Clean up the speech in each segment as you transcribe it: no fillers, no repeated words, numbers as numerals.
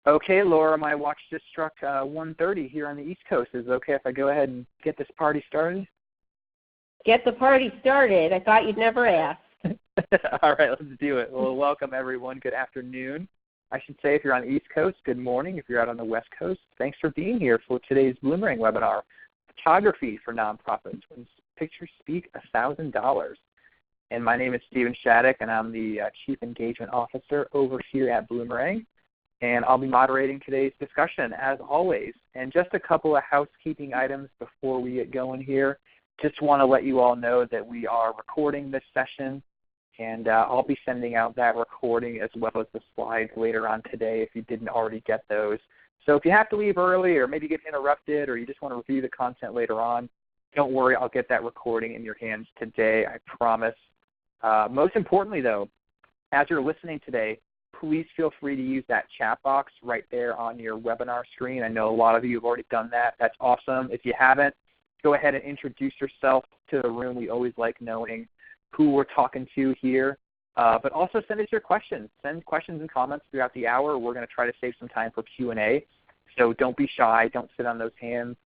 Okay, Laura, my watch just struck 1:30 here on the East Coast. Is it okay if I go ahead and get this party started? Get the party started. I thought you'd never ask. All right, let's do it. Well, welcome, everyone. Good afternoon. I should say if you're on the East Coast, good morning. If you're out on the West Coast, thanks for being here for today's Bloomerang webinar, Photography for Nonprofits, When Pictures Speak $1,000. And my name is Stephen Shattuck, and I'm the Chief Engagement Officer over here at Bloomerang. And I'll be moderating today's discussion, as always. And just a couple of housekeeping items before we get going here. Just want to let you all know that we are recording this session, and I'll be sending out that recording as well as the slides later on today if you didn't already get those. So if you have to leave early or maybe get interrupted or you just want to review the content later on, don't worry, I'll get that recording in your hands today, I promise. Most importantly, though, as you're listening today, please feel free to use that chat box right there on your webinar screen. I know a lot of you have already done that. That's awesome. If you haven't, go ahead and introduce yourself to the room. We always like knowing who we're talking to here. But also send us your questions. Send questions and comments throughout the hour. We're going to try to save some time for Q&A. So don't be shy. Don't sit on those hands.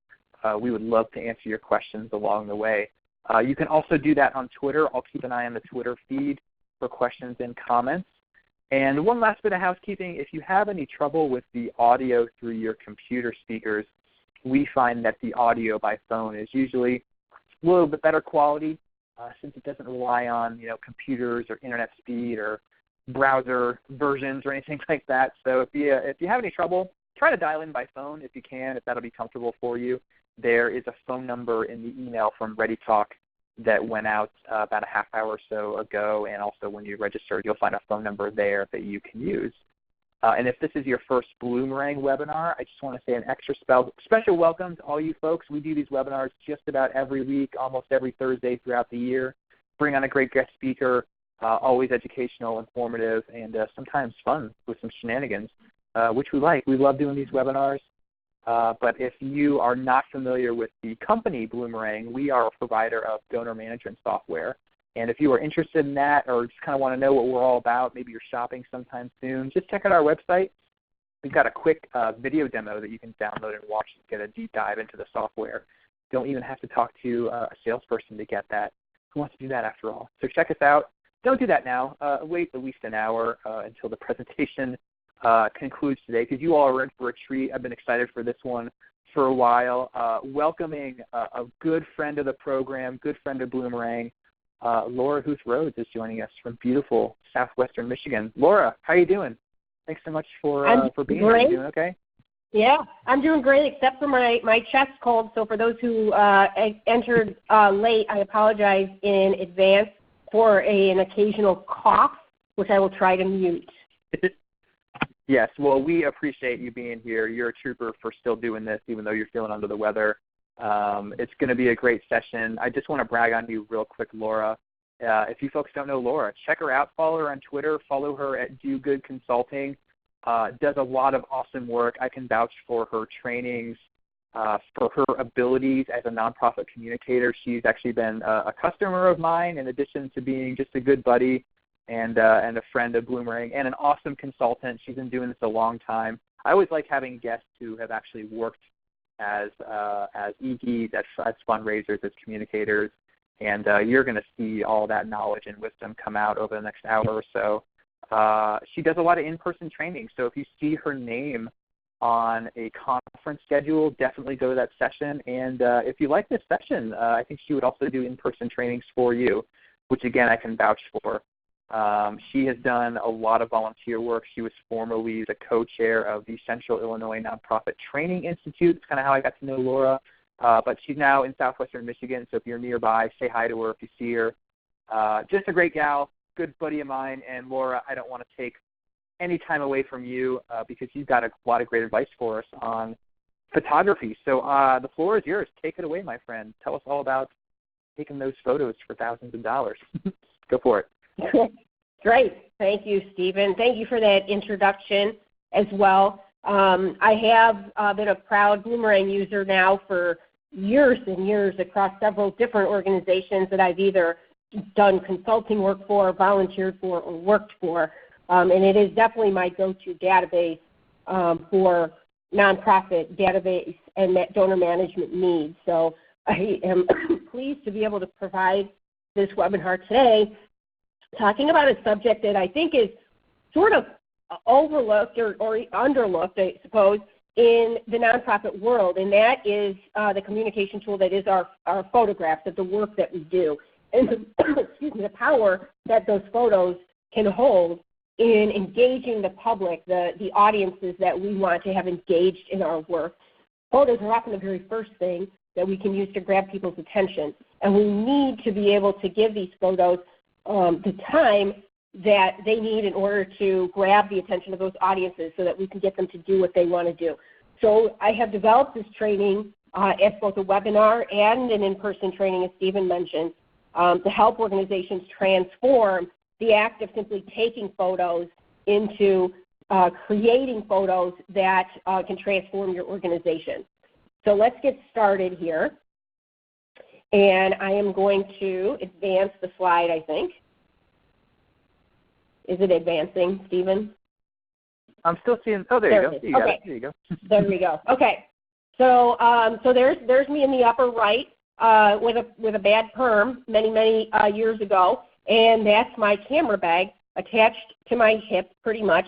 We would love to answer your questions along the way. You can also do that on Twitter. I'll keep an eye on the Twitter feed for questions and comments. And one last bit of housekeeping, if you have any trouble with the audio through your computer speakers, we find that the audio by phone is usually a little bit better quality since it doesn't rely on computers or internet speed or browser versions or anything like that. So if you have any trouble, try to dial in by phone if you can, if that'll be comfortable for you. There is a phone number in the email from ReadyTalk that went out about a half hour or so ago, and also when you registered, you'll find a phone number there that you can use. And if this is your first Bloomerang webinar, I just want to say an extra special welcome to all you folks. We do these webinars just about every week, almost every Thursday throughout the year. Bring on a great guest speaker, always educational, informative, and sometimes fun with some shenanigans, which we like. We love doing these webinars. But if you are not familiar with the company Bloomerang, we are a provider of donor management software. And if you are interested in that or just kind of want to know what we're all about, maybe you're shopping sometime soon, just check out our website. We've got a quick video demo that you can download and watch to get a deep dive into the software. Don't even have to talk to a salesperson to get that. Who wants to do that after all? So check us out. Don't do that now. Wait at least an hour until the presentation concludes today, because you all are in for a treat. I've been excited for this one for a while. Welcoming a good friend of the program, good friend of Bloomerang, Laura Huth-Rhoades is joining us from beautiful southwestern Michigan. Laura, how are you doing? Thanks so much for being here. Are you doing okay? Yeah, I'm doing great, except for my chest cold. So for those who entered late, I apologize in advance for an occasional cough, which I will try to mute. Yes, well, we appreciate you being here. You're a trooper for still doing this, even though you're feeling under the weather. It's going to be a great session. I just want to brag on you real quick, Laura. If you folks don't know Laura, check her out. Follow her on Twitter. Follow her at Do Good Consulting. Does a lot of awesome work. I can vouch for her trainings, for her abilities as a nonprofit communicator. She's actually been a customer of mine in addition to being just a good buddy and a friend of Bloomerang, and an awesome consultant. She's been doing this a long time. I always like having guests who have actually worked as EGs, as fundraisers, as communicators, and you're going to see all that knowledge and wisdom come out over the next hour or so. She does a lot of in-person training, so if you see her name on a conference schedule, definitely go to that session. And if you like this session, I think she would also do in-person trainings for you, which, again, I can vouch for. She has done a lot of volunteer work. She was formerly the co-chair of the Central Illinois Nonprofit Training Institute. It's kind of how I got to know Laura. But she's now in southwestern Michigan, so if you're nearby, say hi to her if you see her. Just a great gal, good buddy of mine. And Laura, I don't want to take any time away from you because you've got a lot of great advice for us on photography. So the floor is yours. Take it away, my friend. Tell us all about taking those photos for thousands of dollars. Go for it. Great. Thank you, Stephen. Thank you for that introduction as well. I have been a proud Bloomerang user now for years and years across several different organizations that I've either done consulting work for, volunteered for, or worked for. And it is definitely my go-to database for nonprofit database and donor management needs. So I am pleased to be able to provide this webinar today, talking about a subject that I think is sort of overlooked or underlooked, I suppose, in the nonprofit world, and that is the communication tool that is our photographs of the work that we do, and the power that those photos can hold in engaging the public, the audiences that we want to have engaged in our work. Photos are often the very first thing that we can use to grab people's attention, and we need to be able to give these photos the time that they need in order to grab the attention of those audiences so that we can get them to do what they want to do. So I have developed this training as both a webinar and an in-person training, as Stephen mentioned, to help organizations transform the act of simply taking photos into creating photos that can transform your organization. So let's get started here. And I am going to advance the slide, I think. Is it advancing, Stephen? I'm still seeing, oh, there you go. You got it. There you go. There we go. Okay. So so there's me in the upper right with a bad perm many years ago, and that's my camera bag attached to my hip pretty much.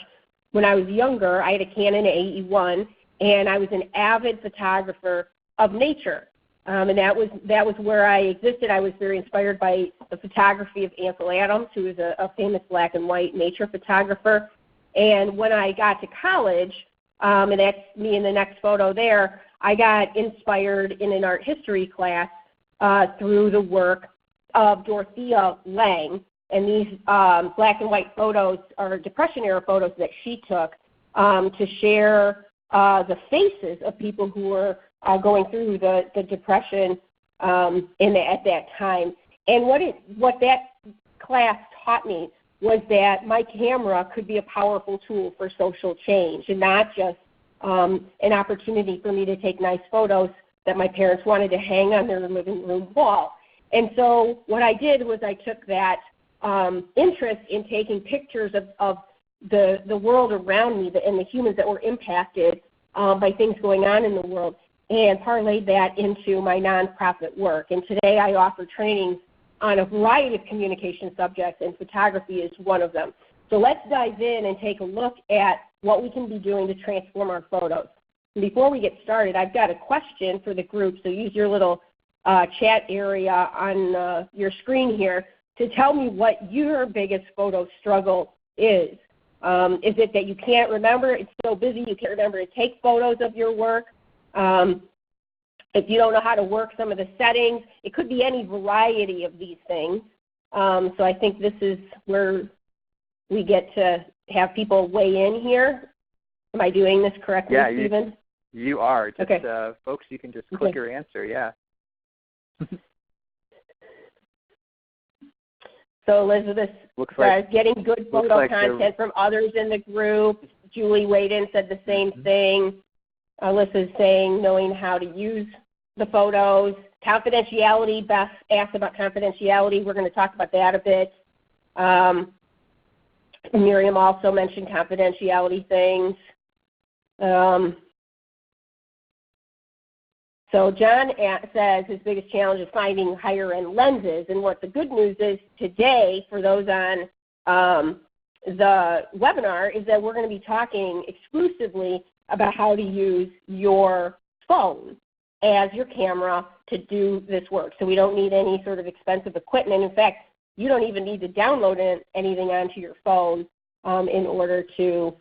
When I was younger, I had a Canon AE1, and I was an avid photographer of nature. And that was where I existed. I was very inspired by the photography of Ansel Adams, who is a famous black and white nature photographer. And when I got to college, and that's me in the next photo there, I got inspired in an art history class through the work of Dorothea Lange. And these black and white photos are Depression-era photos that she took to share the faces of people who were going through the Depression at that time. And what that class taught me was that my camera could be a powerful tool for social change, and not just an opportunity for me to take nice photos that my parents wanted to hang on their living room wall. And so what I did was I took that interest in taking pictures of the world around me and the humans that were impacted by things going on in the world, and parlayed that into my nonprofit work. And today I offer trainings on a variety of communication subjects, and photography is one of them. So let's dive in and take a look at what we can be doing to transform our photos. And before we get started, I've got a question for the group, so use your little chat area on your screen here to tell me what your biggest photo struggle is. Is it that you can't remember, it's so busy you can't remember to take photos of your work? If you don't know how to work some of the settings, it could be any variety of these things. So I think this is where we get to have people weigh in here. Am I doing this correctly, Stephen? You are. Just, okay. Folks, you can just click your answer, yeah. So Elizabeth getting good photo content from others in the group. Julie weighed in, said the same thing. Alyssa's saying knowing how to use the photos. Confidentiality, Beth asked about confidentiality. We're going to talk about that a bit. Miriam also mentioned confidentiality things. So John says his biggest challenge is finding higher-end lenses. And what the good news is today for those on the webinar is that we're going to be talking exclusively about how to use your phone as your camera to do this work. So we don't need any sort of expensive equipment. In fact, you don't even need to download anything onto your phone in order to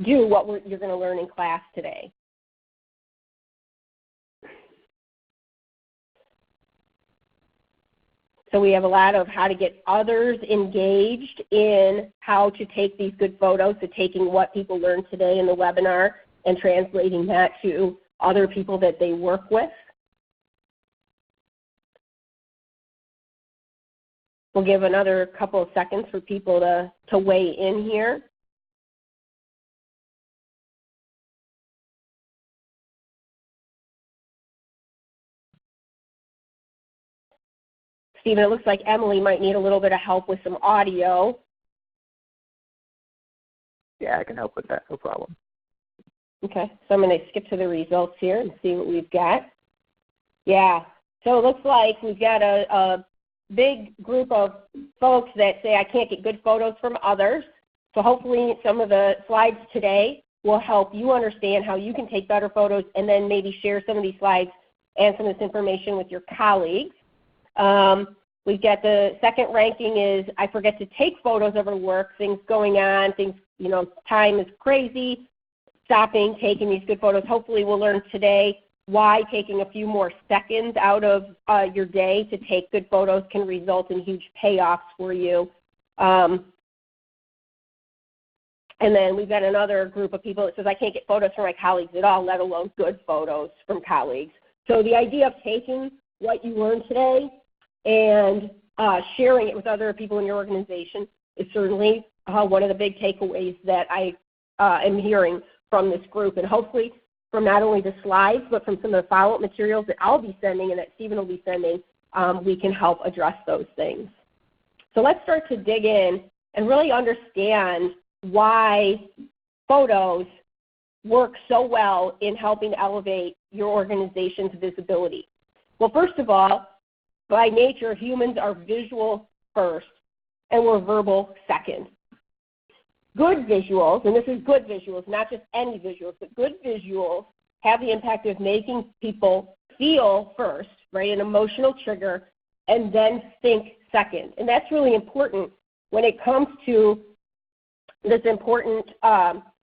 do what you're going to learn in class today. So we have a lot of how to get others engaged in how to take these good photos, so taking what people learned today in the webinar and translating that to other people that they work with. We'll give another couple of seconds for people to weigh in here. Stephen, it looks like Emily might need a little bit of help with some audio. Yeah, I can help with that. No problem. Okay, so I'm going to skip to the results here and see what we've got. Yeah, so it looks like we've got a big group of folks that say I can't get good photos from others. So hopefully some of the slides today will help you understand how you can take better photos and then maybe share some of these slides and some of this information with your colleagues. We've got the second ranking is I forget to take photos of our work, things going on, things, time is crazy, stopping, taking these good photos. Hopefully we'll learn today why taking a few more seconds out of your day to take good photos can result in huge payoffs for you. And then we've got another group of people that says, I can't get photos from my colleagues at all, let alone good photos from colleagues. So the idea of taking what you learned today and sharing it with other people in your organization is certainly one of the big takeaways that I am hearing from this group. And hopefully from not only the slides, but from some of the follow-up materials that I'll be sending and that Stephen will be sending, we can help address those things. So let's start to dig in and really understand why photos work so well in helping elevate your organization's visibility. Well, first of all, by nature, humans are visual first, and we're verbal second. Good visuals, and this is good visuals, not just any visuals, but good visuals have the impact of making people feel first, right, an emotional trigger, and then think second. And that's really important when it comes to this important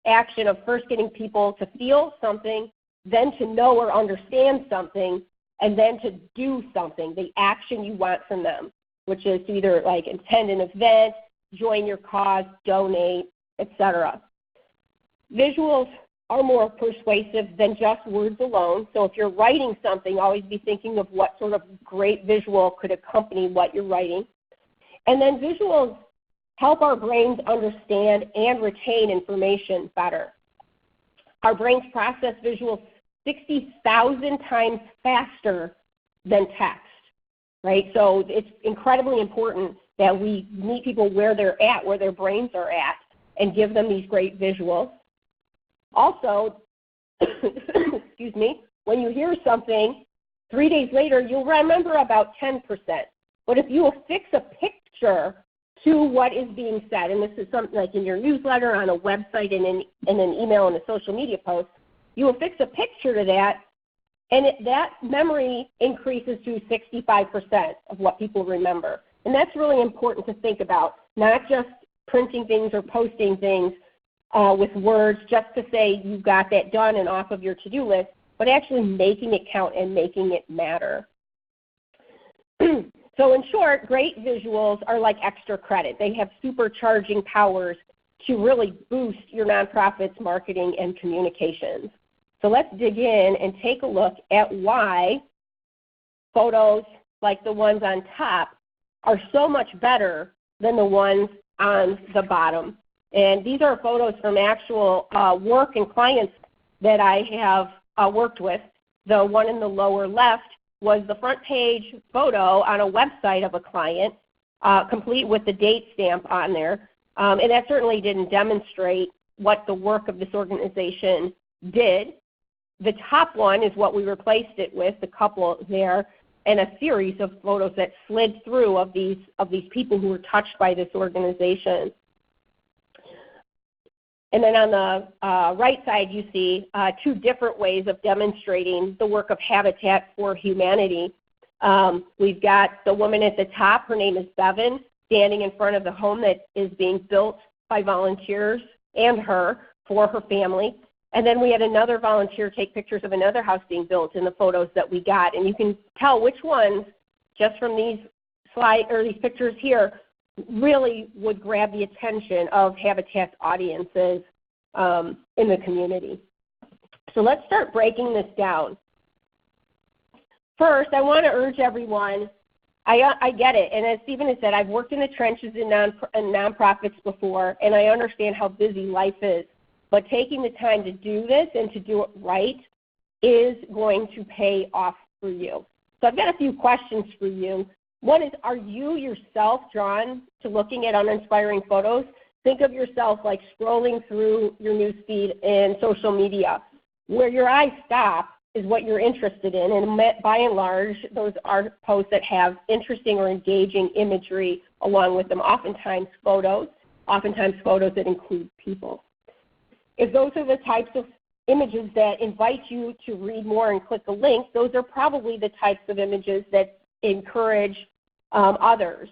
action of first getting people to feel something, then to know or understand something, and then to do something, the action you want from them, which is to either like attend an event, join your cause, donate, etc. Visuals are more persuasive than just words alone. So if you're writing something, always be thinking of what sort of great visual could accompany what you're writing. And then visuals help our brains understand and retain information better. Our brains process visuals 60,000 times faster than text, right? So it's incredibly important that we meet people where they're at, where their brains are at, and give them these great visuals. Also, excuse me, when you hear something, 3 days later, you'll remember about 10%. But if you affix a picture to what is being said, and this is something like in your newsletter, on a website, and in an email, and a social media post, you affix a picture to that, and that memory increases to 65% of what people remember. And that's really important to think about, not just printing things or posting things with words just to say you got that done and off of your to-do list, but actually making it count and making it matter. So in short, great visuals are like extra credit. They have supercharging powers to really boost your nonprofit's marketing and communications. So let's dig in and take a look at why photos like the ones on top are so much better than the ones on the bottom. And these are photos from actual work and clients that I have worked with. The one in the lower left was the front page photo on a website of a client, complete with the date stamp on there. And that certainly didn't demonstrate what the work of this organization did. The top one is what we replaced it with, the couple there, and a series of photos that slid through of these people who were touched by this organization. And then on the right side, you see two different ways of demonstrating the work of Habitat for Humanity. We've got the woman at the top, her name is Bevan, standing in front of the home that is being built by volunteers and her for her family. And then we had another volunteer take pictures of another house being built in the photos that we got. And you can tell which ones, just from these these pictures here, really would grab the attention of Habitat's audiences in the community. So let's start breaking this down. First, I want to urge everyone, I get it, and as Stephen has said, I've worked in the trenches in nonprofits before, and I understand how busy life is. But taking the time to do this and to do it right is going to pay off for you. So I've got a few questions for you. One is, are you yourself drawn to looking at uninspiring photos? think of yourself like scrolling through your newsfeed in social media. Where your eyes stop is what you're interested in, and by and large, those are posts that have interesting or engaging imagery along with them, oftentimes photos that include people. If those are the types of images that invite you to read more and click a link, those are probably the types of images that encourage others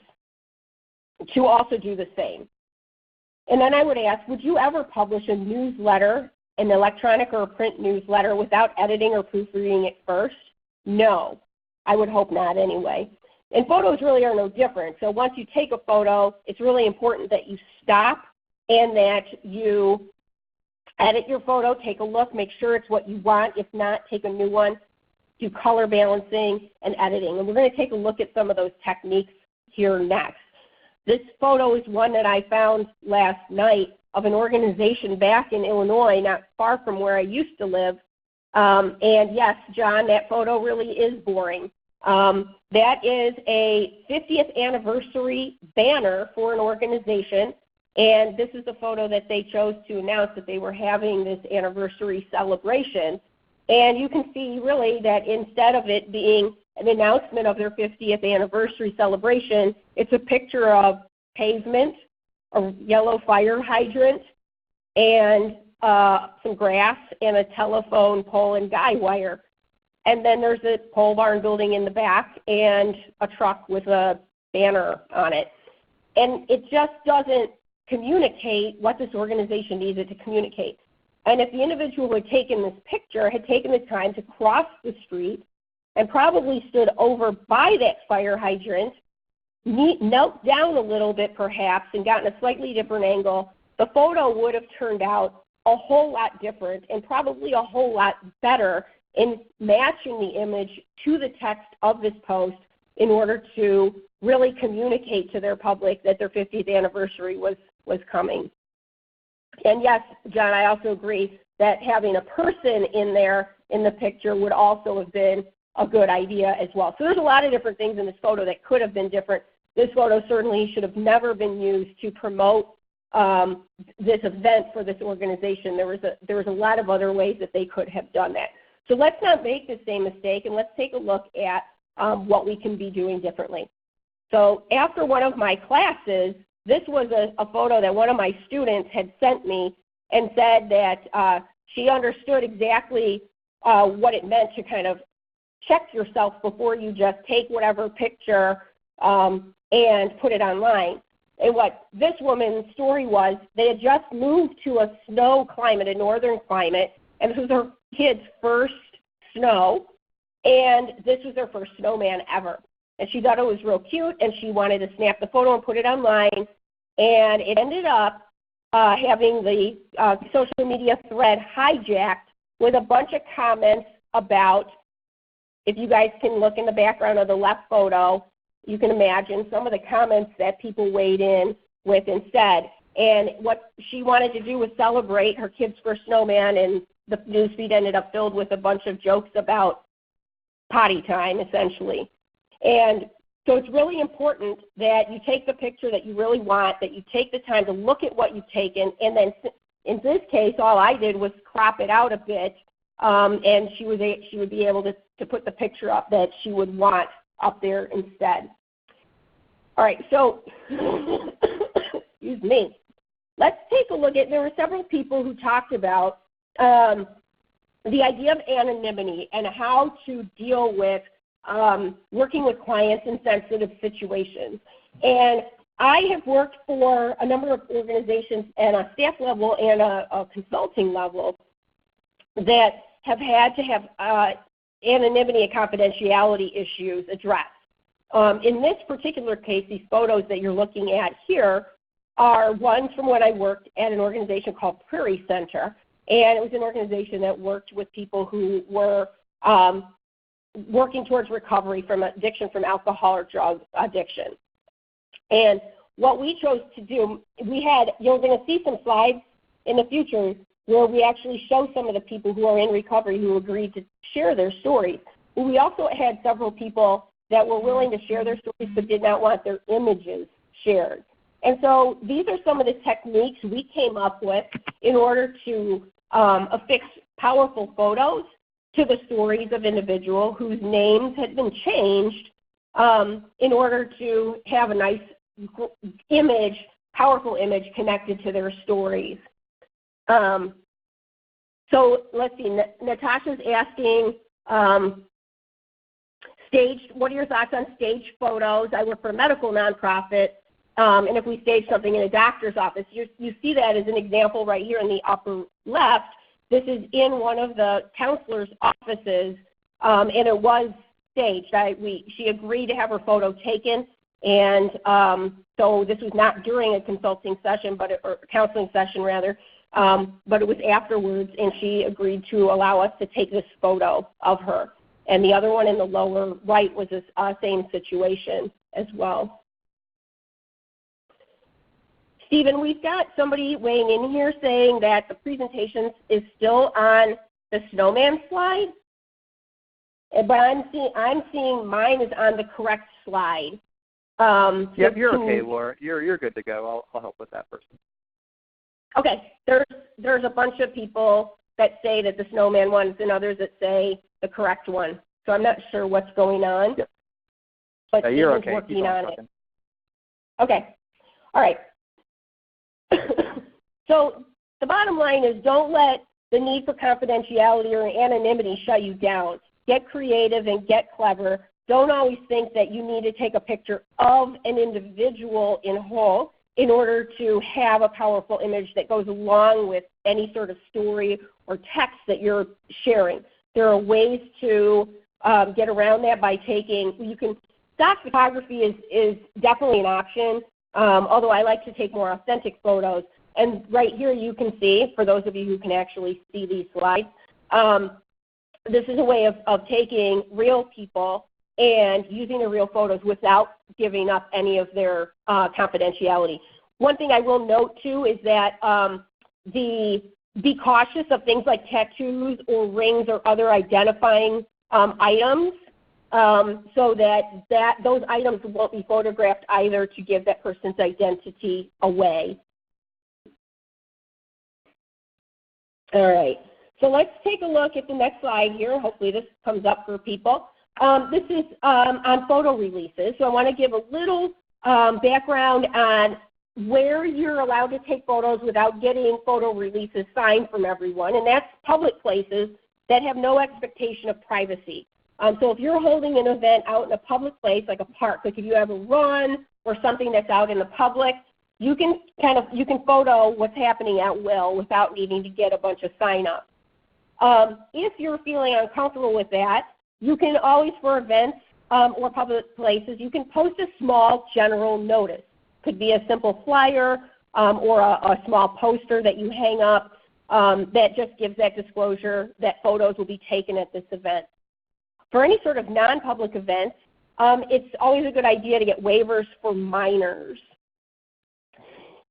to also do the same. And then I would ask, would you ever publish a newsletter, an electronic or a print newsletter, without editing or proofreading it first? No, I would hope not anyway. And photos really are no different. So once you take a photo, it's really important that you stop and that you edit your photo, take a look, make sure it's what you want. If not, take a new one. Do color balancing and editing. And we're going to take a look at some of those techniques here next. This photo is one that I found last night of an organization back in Illinois, not far from where I used to live. And yes, John, that photo really is boring. That is a 50th anniversary banner for an organization. And this is the photo that they chose to announce that they were having this anniversary celebration. And you can see really that instead of it being an announcement of their 50th anniversary celebration, it's a picture of pavement, a yellow fire hydrant, and some grass, and a telephone pole and guy wire. And then there's a pole barn building in the back and a truck with a banner on it. And it just doesn't communicate what this organization needed to communicate. And if the individual who had taken this picture had taken the time to cross the street and probably stood over by that fire hydrant, knelt down a little bit perhaps and gotten a slightly different angle, the photo would have turned out a whole lot different and probably a whole lot better in matching the image to the text of this post in order to really communicate to their public that their 50th anniversary was coming. And yes, John, I also agree that having a person in there in the picture would also have been a good idea as well. So there's a lot of different things in this photo that could have been different. This photo certainly should have never been used to promote this event for this organization. There was a lot of other ways that they could have done that. So let's not make the same mistake, and let's take a look at what we can be doing differently. So after one of my classes, this was a photo that one of my students had sent me and said that she understood exactly what it meant to kind of check yourself before you just take whatever picture and put it online. And what this woman's story was, they had just moved to a snow climate, a northern climate, and this was her kid's first snow, and this was their first snowman ever. And she thought it was real cute, and she wanted to snap the photo and put it online, and it ended up having the social media thread hijacked with a bunch of comments about, if you guys can look in the background of the left photo, you can imagine some of the comments that people weighed in with instead. And what she wanted to do was celebrate her kid's first snowman, and the newsfeed ended up filled with a bunch of jokes about potty time, essentially. And so it's really important that you take the picture that you really want, that you take the time to look at what you've taken, and then in this case, all I did was crop it out a bit, and she would be able to put the picture up that she would want up there instead. All right, so, excuse me. Let's take a look at, there were several people who talked about the idea of anonymity and how to deal with working with clients in sensitive situations. And I have worked for a number of organizations at a staff level and a consulting level that have had to have anonymity and confidentiality issues addressed. In this particular case, these photos that you're looking at here are ones from when I worked at an organization called Prairie Center, and it was an organization that worked with people who were working towards recovery from addiction, from alcohol or drug addiction. And what we chose to do, you're going to see some slides in the future where we actually show some of the people who are in recovery who agreed to share their stories. But we also had several people that were willing to share their stories but did not want their images shared. And so these are some of the techniques we came up with in order to affix powerful photos to the stories of individuals whose names had been changed in order to have a nice image, powerful image connected to their stories. So let's see, Natasha's asking, what are your thoughts on staged photos? I work for a medical nonprofit, and if we stage something in a doctor's office, you see that as an example right here in the upper left. This is in one of the counselor's offices, and it was staged. She agreed to have her photo taken, and so this was not during a consulting session, or a counseling session rather, but it was afterwards, and she agreed to allow us to take this photo of her. And the other one in the lower right was the same situation as well. Stephen, we've got somebody weighing in here saying that the presentation is still on the snowman slide, but I'm seeing mine is on the correct slide. Yep, you're okay, Laura. You're good to go. I'll help with that person. Okay, there's a bunch of people that say that the snowman ones and others that say the correct one. So I'm not sure what's going on. Yep. But you're okay. Working Keep on talking. it. Okay. All right. So the bottom line is, don't let the need for confidentiality or anonymity shut you down. Get creative and get clever. Don't always think that you need to take a picture of an individual in whole in order to have a powerful image that goes along with any sort of story or text that you're sharing. There are ways to get around that by stock photography is definitely an option, although I like to take more authentic photos. And right here you can see, for those of you who can actually see these slides, this is a way of taking real people and using the real photos without giving up any of their confidentiality. One thing I will note too is that be cautious of things like tattoos or rings or other identifying items, so that those items won't be photographed either to give that person's identity away. All right, so let's take a look at the next slide here. Hopefully this comes up for people. This is on photo releases, so I want to give a little background on where you're allowed to take photos without getting photo releases signed from everyone, and that's public places that have no expectation of privacy. So if you're holding an event out in a public place like a park, like if you have a run or something that's out in the public, you can photo what's happening at will without needing to get a bunch of sign-ups. If you're feeling uncomfortable with that, you can always, for events or public places, you can post a small general notice. Could be a simple flyer or a small poster that you hang up that just gives that disclosure that photos will be taken at this event. For any sort of non-public events, it's always a good idea to get waivers for minors.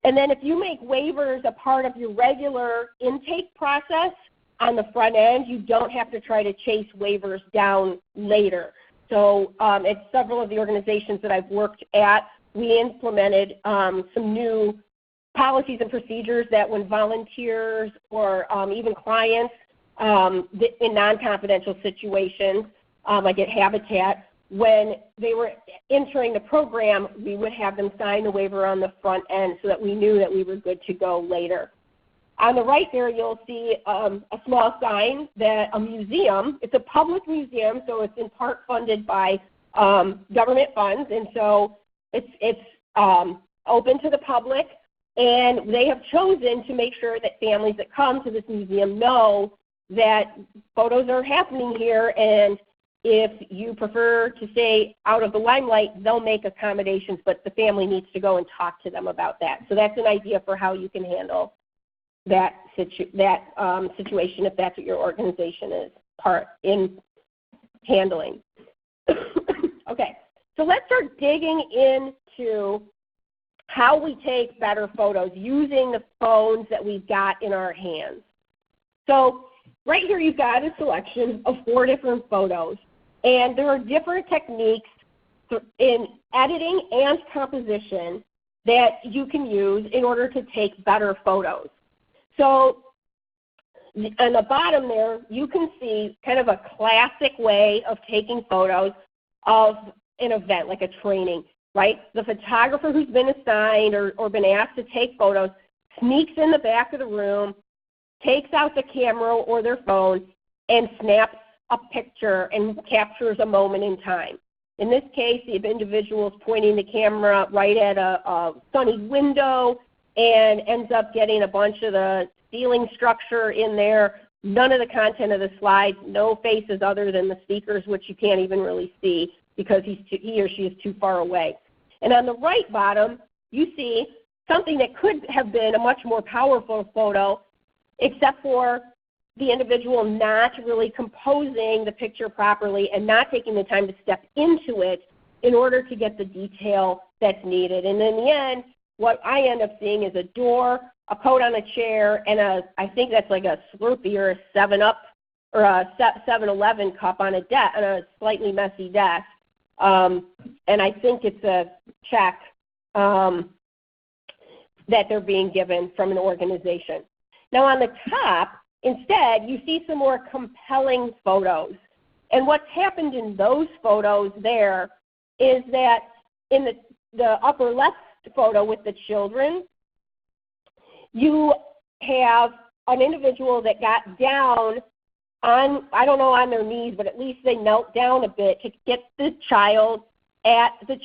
And then if you make waivers a part of your regular intake process on the front end, you don't have to try to chase waivers down later. So at several of the organizations that I've worked at, we implemented some new policies and procedures that when volunteers or even clients in non-confidential situations, like at Habitat, when they were entering the program, we would have them sign the waiver on the front end so that we knew that we were good to go later. On the right there, you'll see a small sign that a museum, it's a public museum, so it's in part funded by government funds, and so it's open to the public, and they have chosen to make sure that families that come to this museum know that photos are happening here, and if you prefer to stay out of the limelight, they'll make accommodations, but the family needs to go and talk to them about that. So that's an idea for how you can handle that situation if that's what your organization is in handling. Okay, so let's start digging into how we take better photos using the phones that we've got in our hands. So right here you've got a selection of 4 different photos, and there are different techniques in editing and composition that you can use in order to take better photos. So on the bottom there, you can see kind of a classic way of taking photos of an event, like a training, right? The photographer who's been assigned or been asked to take photos sneaks in the back of the room, takes out the camera or their phone, and snaps a picture and captures a moment in time. In this case, the individual is pointing the camera right at a sunny window and ends up getting a bunch of the ceiling structure in there, none of the content of the slides, no faces other than the speakers, which you can't even really see because he or she is too far away. And on the right bottom, you see something that could have been a much more powerful photo, except for the individual not really composing the picture properly and not taking the time to step into it in order to get the detail that's needed. And in the end, what I end up seeing is a door, a coat on a chair, and I think that's like a Slurpee or a 7-Up or a 7-Eleven cup on a slightly messy desk. And I think it's a check that they're being given from an organization. Now on the top, instead, you see some more compelling photos. And what's happened in those photos there is that in the upper left photo with the children, you have an individual that got down on, I don't know on their knees, but at least they knelt down a bit to get the child at the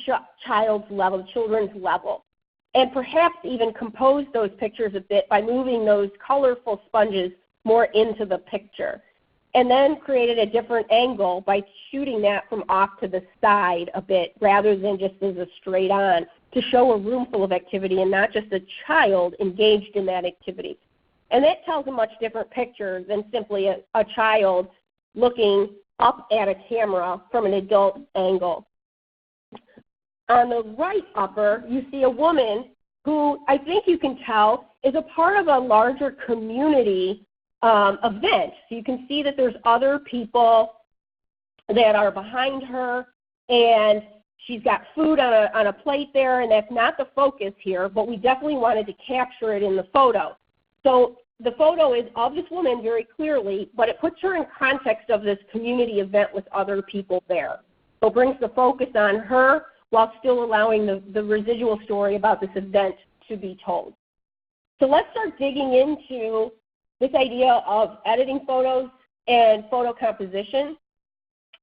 child's level, the children's level, and perhaps even compose those pictures a bit by moving those colorful sponges more into the picture, and then created a different angle by shooting that from off to the side a bit rather than just as a straight on to show a room full of activity and not just a child engaged in that activity. And that tells a much different picture than simply a child looking up at a camera from an adult angle. On the right upper, you see a woman who I think you can tell is a part of a larger community event. So you can see that there's other people that are behind her, and she's got food on a plate there, and that's not the focus here, but we definitely wanted to capture it in the photo. So the photo is of this woman very clearly, but it puts her in context of this community event with other people there. So it brings the focus on her while still allowing the residual story about this event to be told. So let's start digging into this idea of editing photos and photo composition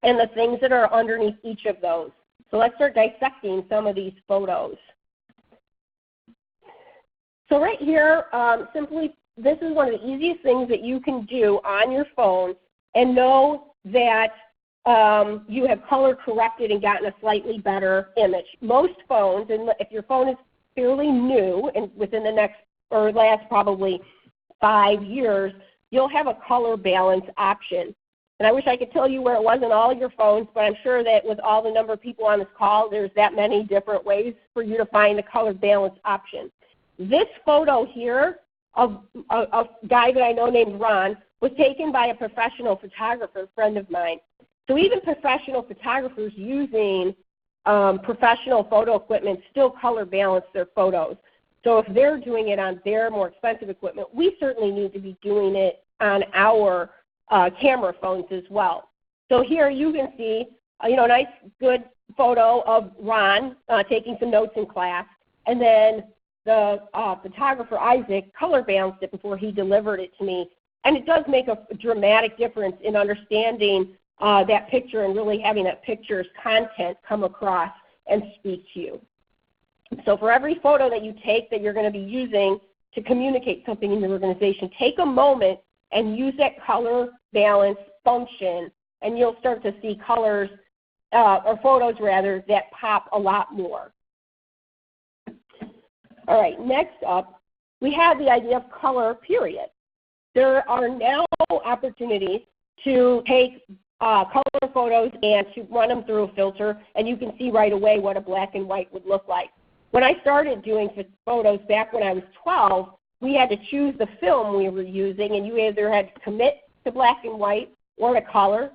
and the things that are underneath each of those. So let's start dissecting some of these photos. So right here, simply, this is one of the easiest things that you can do on your phone and know that you have color corrected and gotten a slightly better image. Most phones, and if your phone is fairly new and within the next or last probably 5 years, you'll have a color balance option. And I wish I could tell you where it was in all of your phones, but I'm sure that with all the number of people on this call, there's that many different ways for you to find the color balance option. This photo here of a guy that I know named Ron was taken by a professional photographer, friend of mine. So even professional photographers using professional photo equipment still color balance their photos. So if they're doing it on their more expensive equipment, we certainly need to be doing it on our camera phones as well. So here you can see, a nice, good photo of Ron taking some notes in class, and then the photographer, Isaac, color balanced it before he delivered it to me. And it does make a dramatic difference in understanding that picture and really having that picture's content come across and speak to you. So for every photo that you take that you're going to be using to communicate something in your organization, take a moment and use that color balance function, and you'll start to see colors, or photos rather, that pop a lot more. All right, next up, we have the idea of color, period. There are now opportunities to take color photos and to run them through a filter, and you can see right away what a black and white would look like. When I started doing photos back when I was 12, we had to choose the film we were using, and you either had to commit to black and white or to color.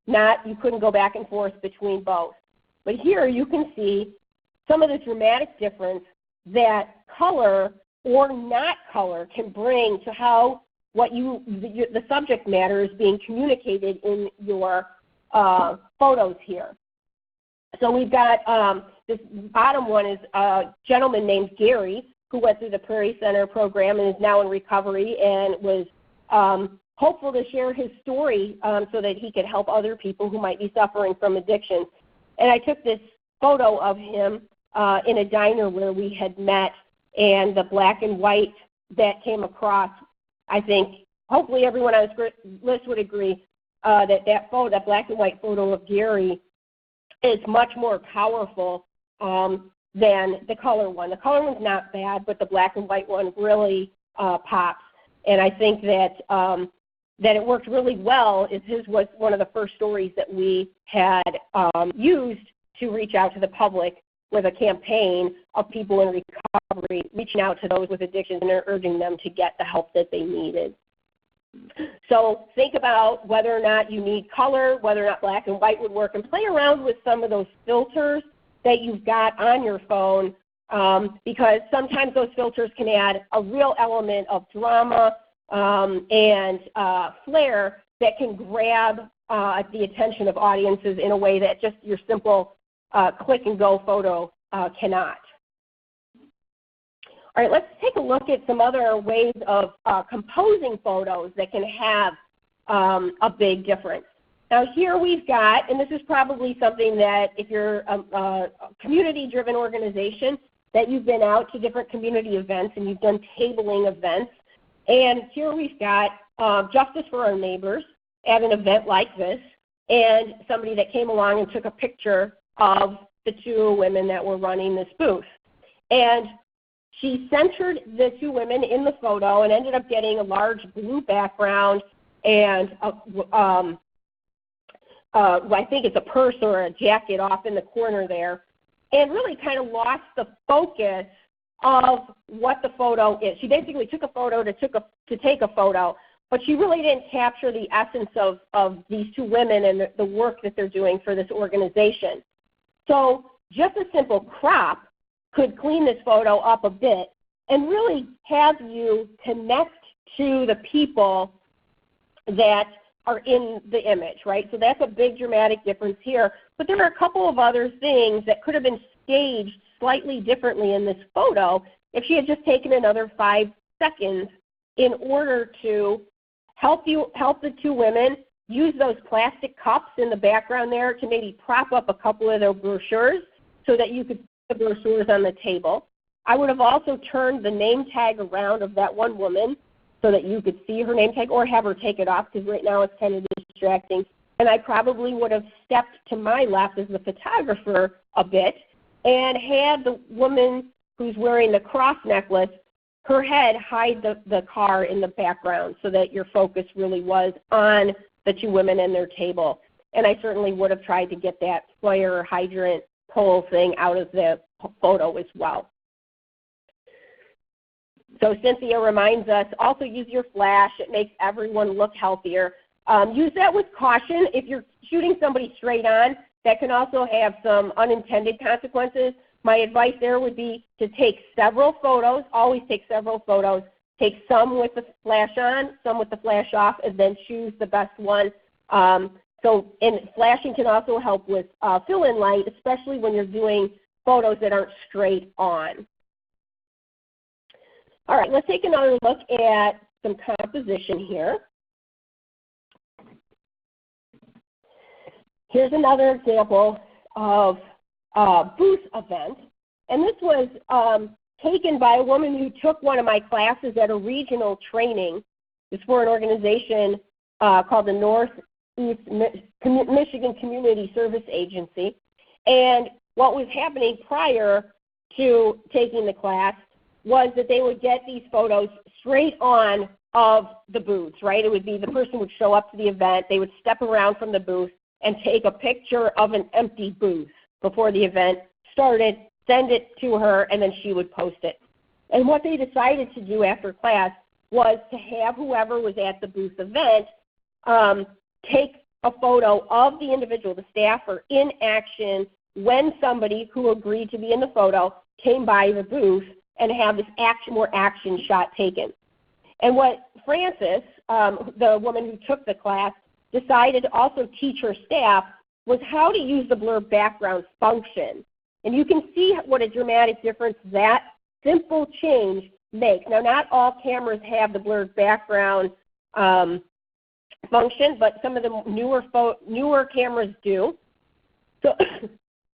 You couldn't go back and forth between both. But here you can see some of the dramatic difference that color or not color can bring to how the subject matter is being communicated in your photos here. So we've got this bottom one is a gentleman named Gary who went through the Prairie Center program and is now in recovery and was hopeful to share his story so that he could help other people who might be suffering from addiction. And I took this photo of him in a diner where we had met, and the black and white that came across, I think hopefully everyone on this list would agree that black and white photo of Gary is much more powerful than the color one. The color one's not bad, but the black and white one really pops. And I think that it worked really well. His was one of the first stories that we had used to reach out to the public with a campaign of people in recovery, reaching out to those with addictions and urging them to get the help that they needed. So think about whether or not you need color, whether or not black and white would work, and play around with some of those filters that you've got on your phone because sometimes those filters can add a real element of drama and flair that can grab the attention of audiences in a way that just your simple click-and-go photo cannot. All right, let's take a look at some other ways of composing photos that can have a big difference. Now here we've got, and this is probably something that if you're a community-driven organization, that you've been out to different community events and you've done tabling events. And here we've got Justice for Our Neighbors at an event like this, and somebody that came along and took a picture of the two women that were running this booth. And she centered the two women in the photo and ended up getting a large blue background and I think it's a purse or a jacket off in the corner there, and really kind of lost the focus of what the photo is. She basically took a photo to take a photo, but she really didn't capture the essence of these two women and the work that they're doing for this organization. So just a simple crop could clean this photo up a bit and really have you connect to the people that are in the image, right? So that's a big dramatic difference here. But there are a couple of other things that could have been staged slightly differently in this photo if she had just taken another 5 seconds in order to help the two women use those plastic cups in the background there to maybe prop up a couple of their brochures so that you could put the brochures on the table. I would have also turned the name tag around of that one woman so that you could see her name tag or have her take it off because right now it's kind of distracting. And I probably would have stepped to my left as the photographer a bit and had the woman who's wearing the cross necklace, her head hide the car in the background so that your focus really was on the two women and their table. And I certainly would have tried to get that fire hydrant pole thing out of the photo as well. So Cynthia reminds us, also use your flash. It makes everyone look healthier. Use that with caution. If you're shooting somebody straight on, that can also have some unintended consequences. My advice there would be to take several photos, always take several photos. Take some with the flash on, some with the flash off, and then choose the best one. And flashing can also help with fill-in light, especially when you're doing photos that aren't straight on. All right, let's take another look at some composition here. Here's another example of a booth event. And this was taken by a woman who took one of my classes at a regional training. It's for an organization called the Northeast Michigan Community Service Agency. And what was happening prior to taking the class was that they would get these photos straight on of the booths, right? It would be the person would show up to the event, they would step around from the booth and take a picture of an empty booth before the event started, send it to her, and then she would post it. And what they decided to do after class was to have whoever was at the booth event take a photo of the individual, the staffer, in action when somebody who agreed to be in the photo came by the booth and have this more action shot taken. And what Frances, the woman who took the class, decided to also teach her staff was how to use the blur background function. And you can see what a dramatic difference that simple change makes. Now, not all cameras have the blurred background function, but some of the newer cameras do. So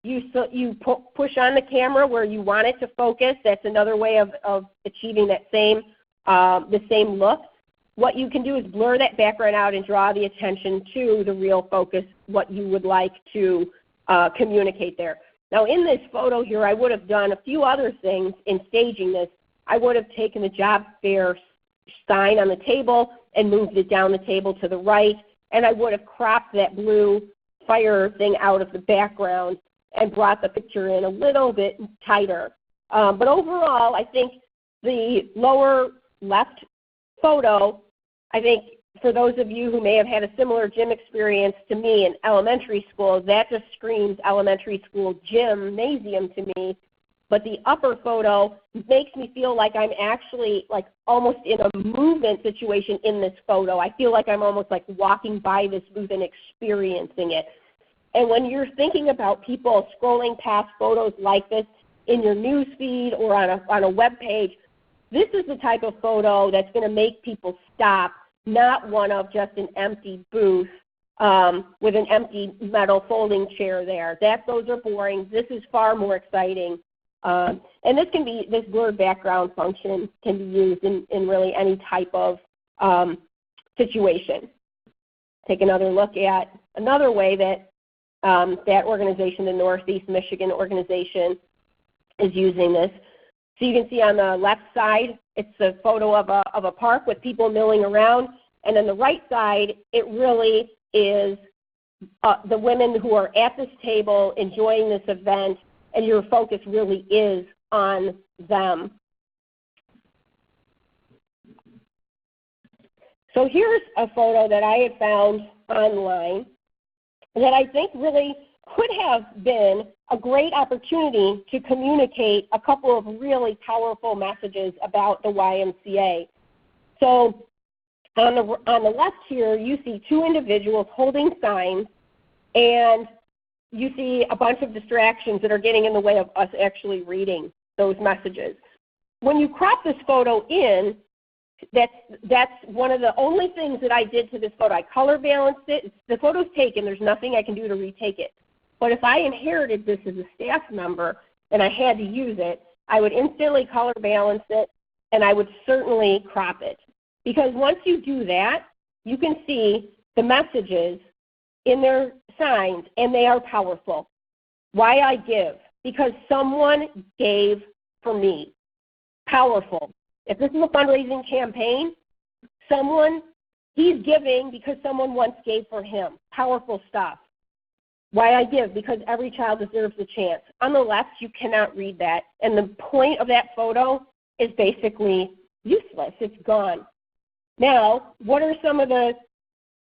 you push on the camera where you want it to focus. That's another way of achieving that the same look. What you can do is blur that background out and draw the attention to the real focus, what you would like to communicate there. Now, in this photo here, I would have done a few other things in staging this. I would have taken the job fair sign on the table and moved it down the table to the right, and I would have cropped that blue fire thing out of the background and brought the picture in a little bit tighter. But overall, I think the lower left photo, I think for those of you who may have had a similar gym experience to me in elementary school, that just screams elementary school gymnasium to me. But the upper photo makes me feel like I'm actually like almost in a movement situation in this photo. I feel like I'm almost like walking by this booth and experiencing it. And when you're thinking about people scrolling past photos like this in your news feed or on a web page, this is the type of photo that's going to make people stop, not one of just an empty booth with an empty metal folding chair there. Those are boring. This is far more exciting. And this blurred background function can be used in really any type of situation. Take another look at another way that that organization, the Northeast Michigan organization, is using this. So you can see on the left side, it's a photo of a park with people milling around, and on the right side, it really is the women who are at this table enjoying this event, and your focus really is on them. So here's a photo that I had found online that I think really could have been a great opportunity to communicate a couple of really powerful messages about the YMCA. So on the left here, you see two individuals holding signs, and you see a bunch of distractions that are getting in the way of us actually reading those messages. When you crop this photo in, that's one of the only things that I did to this photo. I color balanced it. The photo's taken. There's nothing I can do to retake it. But if I inherited this as a staff member and I had to use it, I would instantly color balance it, and I would certainly crop it. Because once you do that, you can see the messages in their signs, and they are powerful. Why I give? Because someone gave for me. Powerful. If this is a fundraising campaign, he's giving because someone once gave for him. Powerful stuff. Why I give? Because every child deserves a chance. On the left, you cannot read that. And the point of that photo is basically useless. It's gone. Now, what are some of the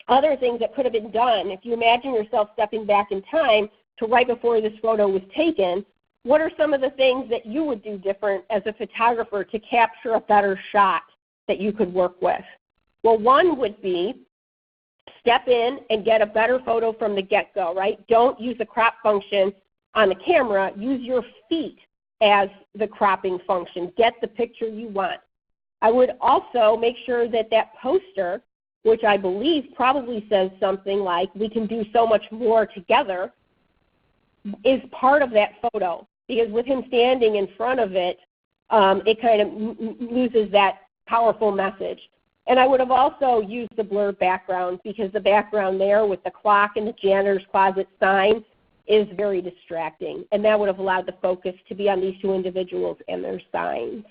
other things that could have been done? If you imagine yourself stepping back in time to right before this photo was taken, what are some of the things that you would do different as a photographer to capture a better shot that you could work with? Well, one would be step in and get a better photo from the get-go, right? Don't use the crop function on the camera. Use your feet as the cropping function. Get the picture you want. I would also make sure that that poster, which I believe probably says something like, "We can do so much more together," is part of that photo. Because with him standing in front of it, it kind of loses that powerful message. And I would have also used the blur background, because the background there with the clock and the janitor's closet sign is very distracting. And that would have allowed the focus to be on these two individuals and their signs.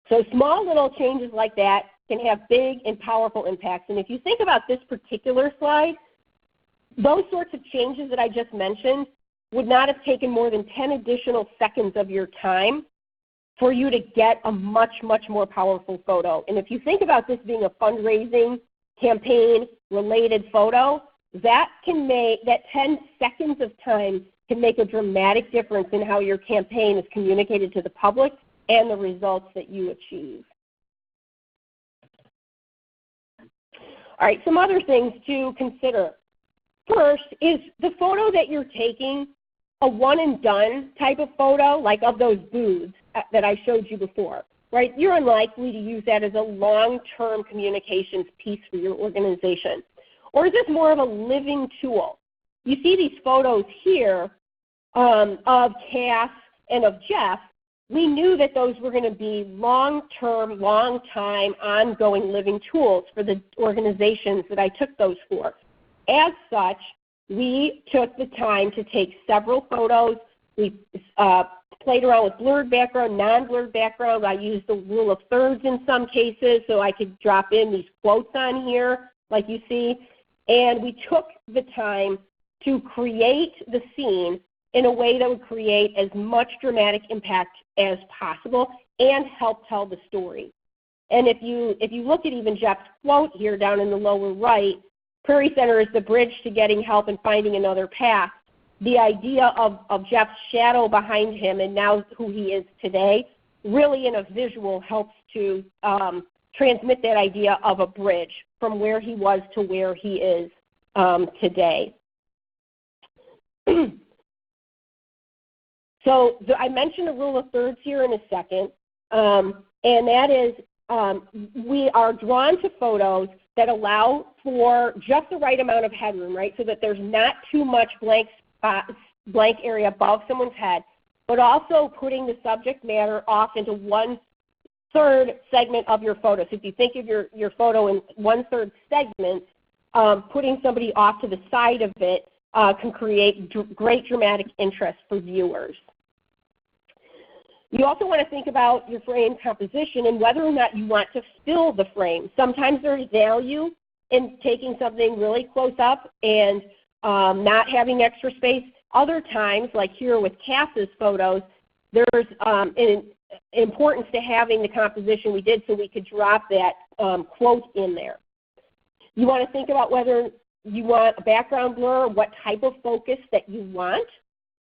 So small little changes like that can have big and powerful impacts. And if you think about this particular slide, those sorts of changes that I just mentioned would not have taken more than 10 additional seconds of your time for you to get a much, much more powerful photo. And if you think about this being a fundraising campaign related photo, that 10 seconds of time can make a dramatic difference in how your campaign is communicated to the public and the results that you achieve. All right, some other things to consider. First, is the photo that you're taking a one and done type of photo, like of those booths that I showed you before, right? You're unlikely to use that as a long-term communications piece for your organization. Or is this more of a living tool? You see these photos here of Cass and of Jeff. We knew that those were going to be long-term, long-time, ongoing living tools for the organizations that I took those for. As such, we took the time to take several photos. We played around with blurred background, non-blurred background. I used the rule of thirds in some cases so I could drop in these quotes on here like you see. And we took the time to create the scene in a way that would create as much dramatic impact as possible and help tell the story. And if you look at even Jeff's quote here down in the lower right, Prairie Center is the bridge to getting help and finding another path. The idea of Jeff's shadow behind him and now who he is today really in a visual helps to transmit that idea of a bridge from where he was to where he is today. So I mentioned the rule of thirds here in a second, and that is we are drawn to photos that allow for just the right amount of headroom, right, so that there's not too much blank area above someone's head, but also putting the subject matter off into 1/3 segment of your photo. So if you think of your photo in 1/3 segments, putting somebody off to the side of it can create great dramatic interest for viewers. You also want to think about your frame composition and whether or not you want to fill the frame. Sometimes there's value in taking something really close up and not having extra space. Other times, like here with Cass's photos, there's an importance to having the composition we did so we could drop that quote in there. You want to think about whether you want a background blur, what type of focus that you want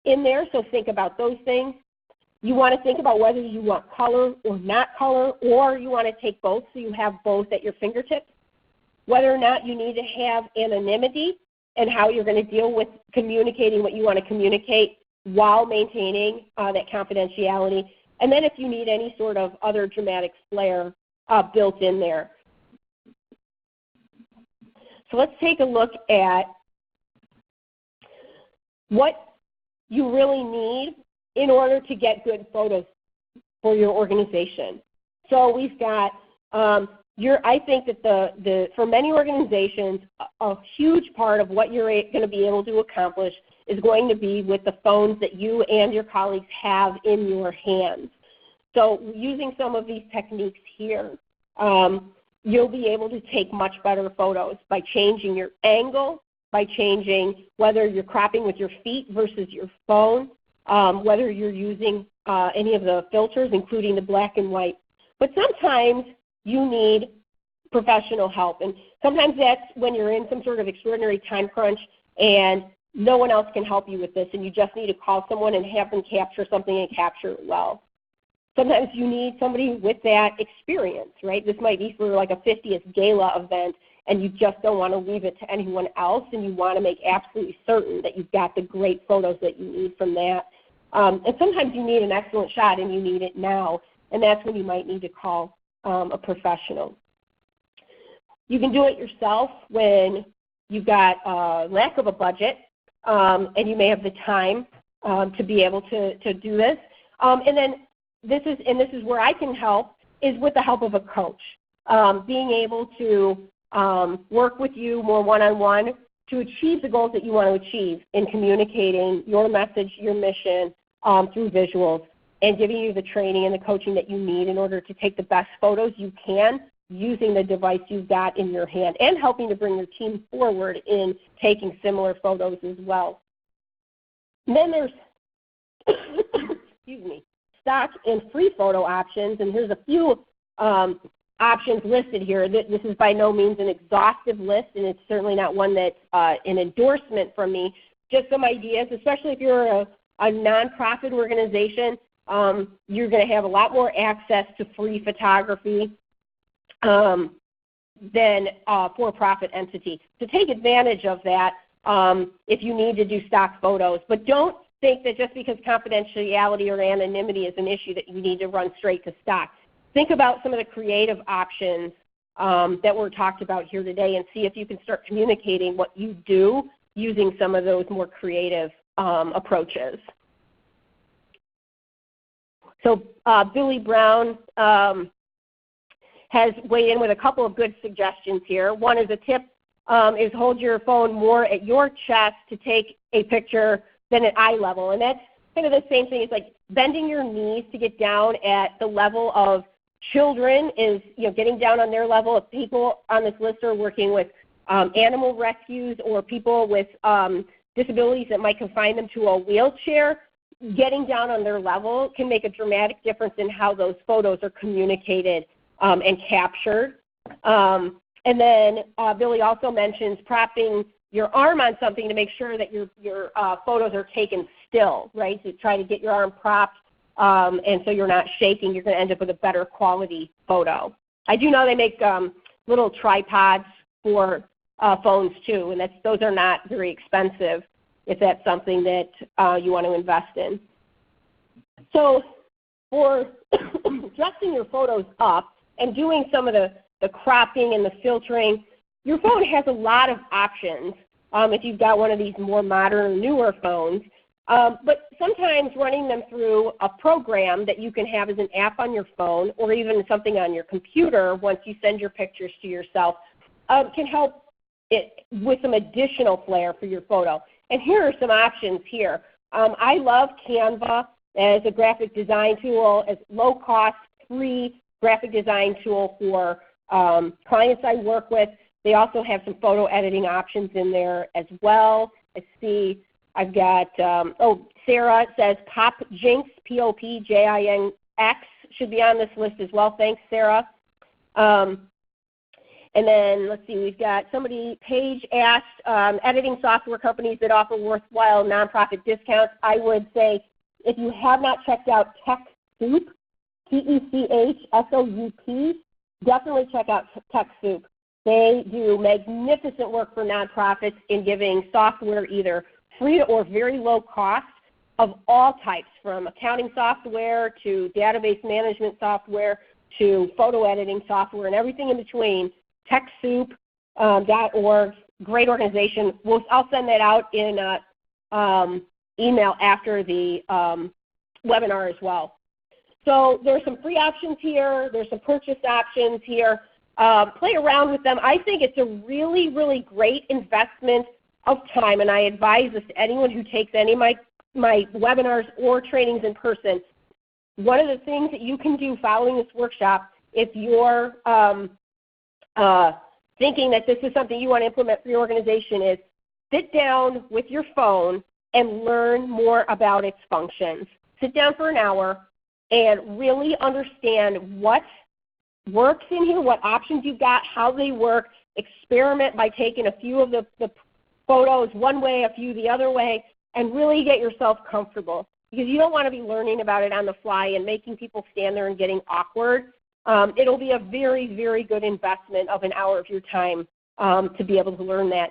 in there, so think about those things. You want to think about whether you want color or not color, or you want to take both so you have both at your fingertips. Whether or not you need to have anonymity and how you're going to deal with communicating what you want to communicate while maintaining that confidentiality. And then if you need any sort of other dramatic flair built in there. So let's take a look at what you really need in order to get good photos for your organization. So we've got, I think that for many organizations, a huge part of what you're going to be able to accomplish is going to be with the phones that you and your colleagues have in your hands. So using some of these techniques here, you'll be able to take much better photos by changing your angle, by changing whether you're cropping with your feet versus your phone, whether you're using any of the filters, including the black and white. But sometimes you need professional help, and sometimes that's when you're in some sort of extraordinary time crunch and no one else can help you with this, and you just need to call someone and have them capture something and capture it well. Sometimes you need somebody with that experience, right? This might be for like a 50th gala event, and you just don't want to leave it to anyone else, and you want to make absolutely certain that you've got the great photos that you need from that. And sometimes you need an excellent shot, and you need it now, and that's when you might need to call a professional. You can do it yourself when you've got a lack of a budget, and you may have the time to be able to do this. And then this is where I can help, is with the help of a coach. Being able to work with you more one-on-one to achieve the goals that you want to achieve in communicating your message, your mission through visuals, and giving you the training and the coaching that you need in order to take the best photos you can using the device you've got in your hand, and helping to bring your team forward in taking similar photos as well. And then there's excuse me, stock and free photo options, and here's a few options listed here. This is by no means an exhaustive list, and it's certainly not one that's an endorsement from me, just some ideas, especially if you're a nonprofit organization. You're going to have a lot more access to free photography than a for-profit entity. So take advantage of that if you need to do stock photos. But don't think that just because confidentiality or anonymity is an issue that you need to run straight to stock. Think about some of the creative options that were talked about here today and see if you can start communicating what you do using some of those more creative approaches. So Billy Brown has weighed in with a couple of good suggestions here. One is a tip is hold your phone more at your chest to take a picture than at eye level. And that's kind of the same thing. It's like bending your knees to get down at the level of children is, getting down on their level. If people on this list are working with animal rescues or people with disabilities that might confine them to a wheelchair, getting down on their level can make a dramatic difference in how those photos are communicated and captured. And then Billy also mentions propping your arm on something to make sure that your photos are taken still, right? So try to get your arm propped and so you're not shaking. You're going to end up with a better quality photo. I do know they make little tripods for phones too, and those are not very expensive if that's something that you want to invest in. So for dressing your photos up and doing some of the cropping and the filtering, your phone has a lot of options if you've got one of these more modern, newer phones. But sometimes running them through a program that you can have as an app on your phone or even something on your computer once you send your pictures to yourself can help it with some additional flair for your photo. And here are some options here. I love Canva as a graphic design tool, as low-cost, free graphic design tool for clients I work with. They also have some photo editing options in there as well. Let's see, I've got, Sarah says PopJinx, P-O-P-J-I-N-X, should be on this list as well. Thanks, Sarah. And then let's see, we've got somebody, Paige asked, editing software companies that offer worthwhile nonprofit discounts. I would say if you have not checked out TechSoup, T-E-C-H-S-O-U-P, definitely check out TechSoup. They do magnificent work for nonprofits in giving software either free or very low cost of all types, from accounting software to database management software to photo editing software and everything in between. TechSoup.org, great organization. I'll send that out in email after the webinar as well. So there's some free options here. There's some purchase options here. Play around with them. I think it's a really, really great investment of time, and I advise this to anyone who takes any of my webinars or trainings in person. One of the things that you can do following this workshop, if you're thinking that this is something you want to implement for your organization, is sit down with your phone and learn more about its functions. Sit down for an hour and really understand what works in here, what options you've got, how they work. Experiment by taking a few of the photos one way, a few the other way, and really get yourself comfortable, because you don't want to be learning about it on the fly and making people stand there and getting awkward. It'll be a very, very good investment of an hour of your time to be able to learn that.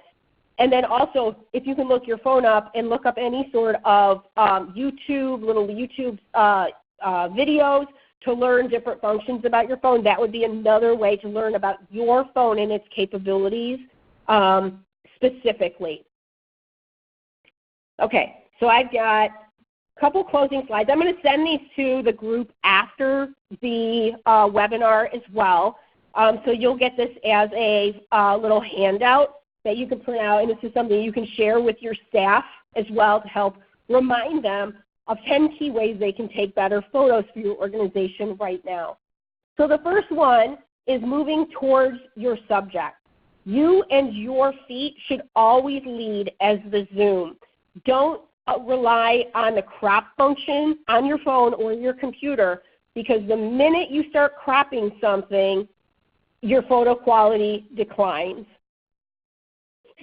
And then also, if you can look your phone up and look up any sort of little YouTube videos to learn different functions about your phone, that would be another way to learn about your phone and its capabilities specifically. Okay, so I've got a couple closing slides. I'm going to send these to the group after the webinar as well. So you'll get this as a little handout that you can print out, and this is something you can share with your staff as well to help remind them of 10 key ways they can take better photos for your organization right now. So the first one is moving towards your subject. You and your feet should always lead as the zoom. Don't rely on the crop function on your phone or your computer, because the minute you start cropping something, your photo quality declines.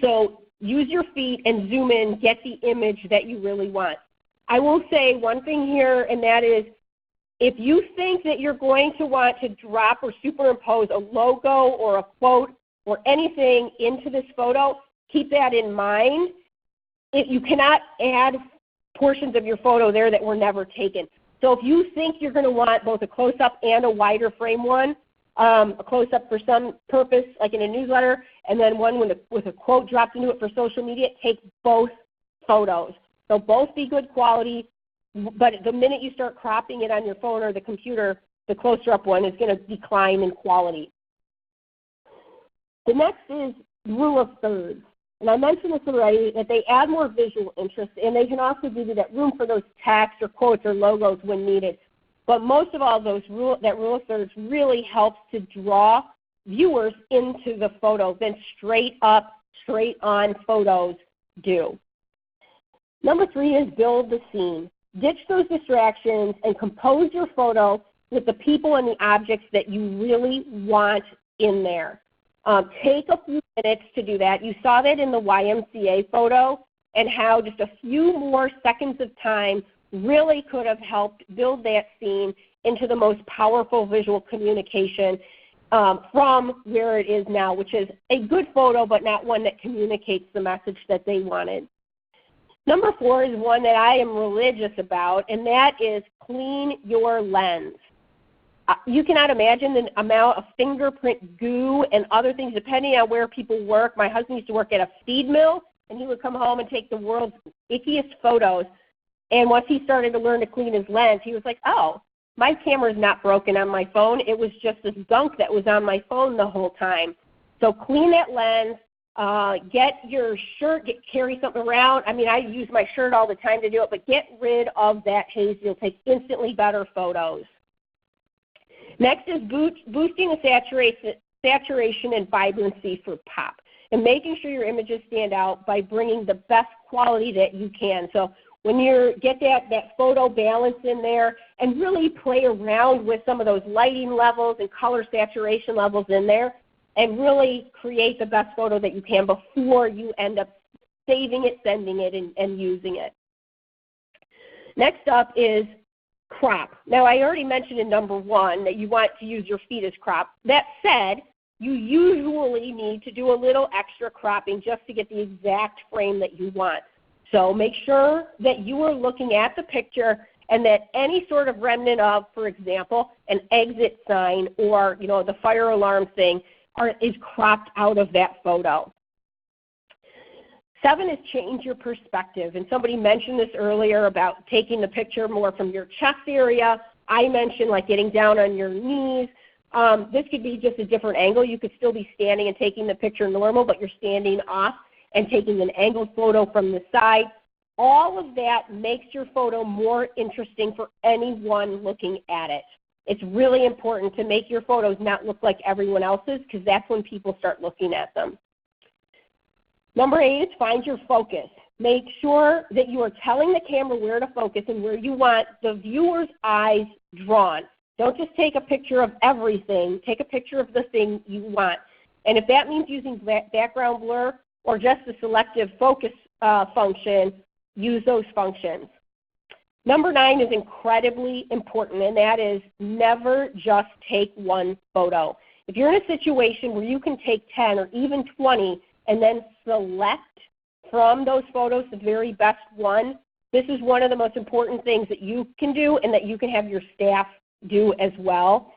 So use your feet and zoom in, get the image that you really want. I will say one thing here, and that is if you think that you're going to want to drop or superimpose a logo or a quote or anything into this photo, keep that in mind. You cannot add portions of your photo there that were never taken. So if you think you're going to want both a close-up and a wider frame one, a close-up for some purpose, like in a newsletter, and then one with a quote dropped into it for social media, take both photos. So both be good quality, but the minute you start cropping it on your phone or the computer, the closer-up one is going to decline in quality. The next is rule of thirds. And I mentioned this already, that they add more visual interest, and they can also give you that room for those text or quotes or logos when needed. But most of all, that rule of thirds really helps to draw viewers into the photos than straight up, straight on photos do. Number 3 is build the scene. Ditch those distractions and compose your photo with the people and the objects that you really want in there. Take a few minutes to do that. You saw that in the YMCA photo and how just a few more seconds of time really could have helped build that scene into the most powerful visual communication from where it is now, which is a good photo but not one that communicates the message that they wanted. Number 4 is one that I am religious about, and that is clean your lens. You cannot imagine the amount of fingerprint goo and other things, depending on where people work. My husband used to work at a feed mill, and he would come home and take the world's ickiest photos. And once he started to learn to clean his lens, he was like, oh, my camera's not broken on my phone. It was just this gunk that was on my phone the whole time. So clean that lens. Get your shirt, carry something around. I mean, I use my shirt all the time to do it, but get rid of that haze. You'll take instantly better photos. Next is boosting the saturation and vibrancy for pop, and making sure your images stand out by bringing the best quality that you can. So when you get that photo balance in there and really play around with some of those lighting levels and color saturation levels in there and really create the best photo that you can before you end up saving it, sending it, and using it. Next up is crop. Now, I already mentioned in number 1 that you want to use your feet as crop. That said, you usually need to do a little extra cropping just to get the exact frame that you want. So make sure that you are looking at the picture and that any sort of remnant of, for example, an exit sign or the fire alarm thing is cropped out of that photo. 7 is change your perspective. And somebody mentioned this earlier about taking the picture more from your chest area. I mentioned like getting down on your knees. This could be just a different angle. You could still be standing and taking the picture normal, but you're standing off and taking an angled photo from the side. All of that makes your photo more interesting for anyone looking at it. It's really important to make your photos not look like everyone else's, because that's when people start looking at them. Number 8 is find your focus. Make sure that you are telling the camera where to focus and where you want the viewer's eyes drawn. Don't just take a picture of everything. Take a picture of the thing you want. And if that means using background blur or just the selective focus function, use those functions. Number 9 is incredibly important, and that is never just take one photo. If you're in a situation where you can take 10 or even 20 and then select from those photos the very best one, this is one of the most important things that you can do and that you can have your staff do as well.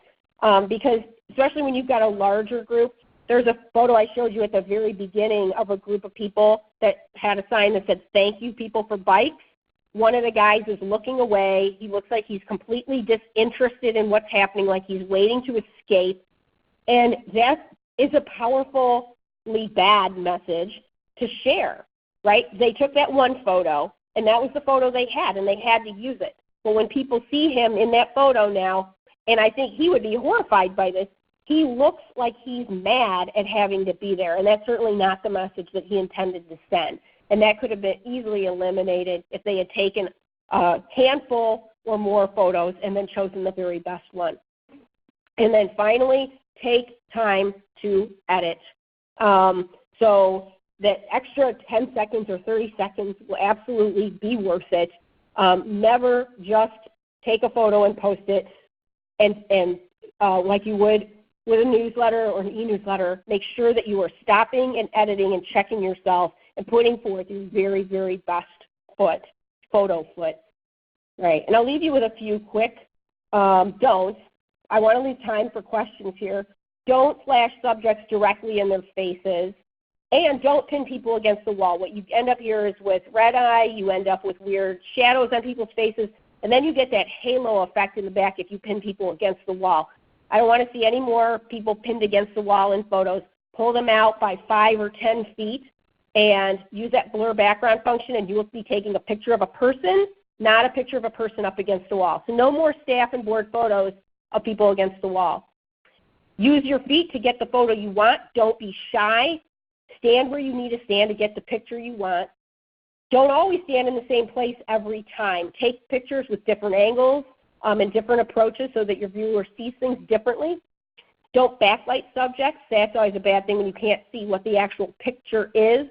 Because especially when you've got a larger group, there's a photo I showed you at the very beginning of a group of people that had a sign that said, "Thank you, people for bikes." One of the guys is looking away. He looks like he's completely disinterested in what's happening, like he's waiting to escape. And that is a powerfully bad message to share, right? They took that one photo, and that was the photo they had, and they had to use it. But when people see him in that photo now, and I think he would be horrified by this, he looks like he's mad at having to be there, and that's certainly not the message that he intended to send. And that could have been easily eliminated if they had taken a handful or more photos and then chosen the very best one. And then finally, take time to edit. So that extra 10 seconds or 30 seconds will absolutely be worth it. Never just take a photo and post it and like you would with a newsletter or an e-newsletter, make sure that you are stopping and editing and checking yourself and putting forth your very, very best photo foot. Right, and I'll leave you with a few quick don'ts. I want to leave time for questions here. Don't flash subjects directly in their faces, and don't pin people against the wall. What you end up here is with red eye, you end up with weird shadows on people's faces, and then you get that halo effect in the back if you pin people against the wall. I don't want to see any more people pinned against the wall in photos. Pull them out by 5 or 10 feet and use that blur background function, and you will be taking a picture of a person, not a picture of a person up against the wall. So no more staff and board photos of people against the wall. Use your feet to get the photo you want. Don't be shy. Stand where you need to stand to get the picture you want. Don't always stand in the same place every time. Take pictures with different angles and different approaches so that your viewer sees things differently. Don't backlight subjects. That's always a bad thing when you can't see what the actual picture is.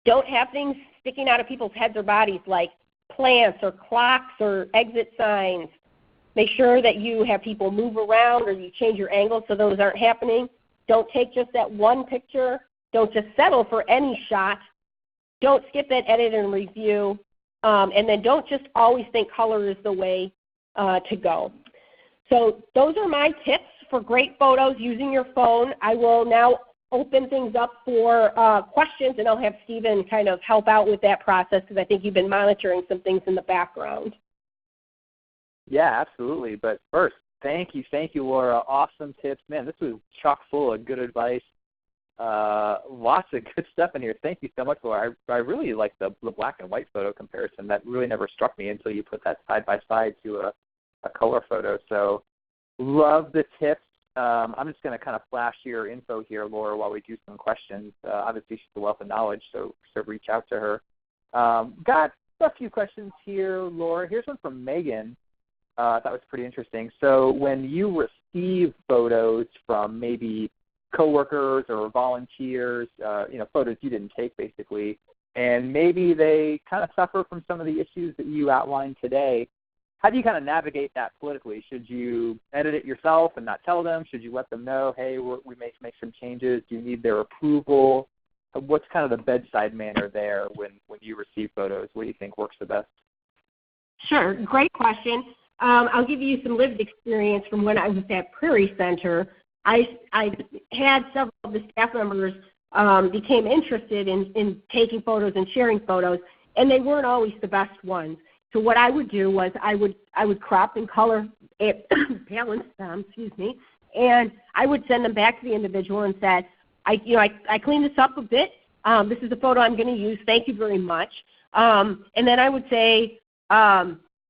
Don't have things sticking out of people's heads or bodies like plants or clocks or exit signs. Make sure that you have people move around or you change your angles so those aren't happening. Don't take just that one picture. Don't just settle for any shot. Don't skip that edit and review. And then don't just always think color is the way to go. So those are my tips for great photos using your phone. I will now open things up for questions, and I'll have Stephen kind of help out with that process because I think you've been monitoring some things in the background. Yeah, absolutely. But first, thank you, Laura. Awesome tips. Man, this was chock full of good advice. Lots of good stuff in here. Thank you so much, Laura. I really like the black and white photo comparison. That really never struck me until you put that side by side to a color photo. So love the tips. I'm just going to kind of flash your info here, Laura, while we do some questions. Obviously, she's a wealth of knowledge, so reach out to her. Got a few questions here, Laura. Here's one from Megan. That was pretty interesting. So when you receive photos from maybe coworkers or volunteers, photos you didn't take basically, and maybe they kind of suffer from some of the issues that you outlined today, how do you kind of navigate that politically? Should you edit it yourself and not tell them? Should you let them know, hey, we may make some changes? Do you need their approval? What's kind of the bedside manner there when you receive photos? What do you think works the best? Sure, great question. I'll give you some lived experience from when I was at Prairie Center. I had several of the staff members became interested in taking photos and sharing photos, and they weren't always the best ones. So what I would do was I would crop and color it, balance them, and I would send them back to the individual and said, I cleaned this up a bit. This is the photo I'm going to use. Thank you very much. And then I would say,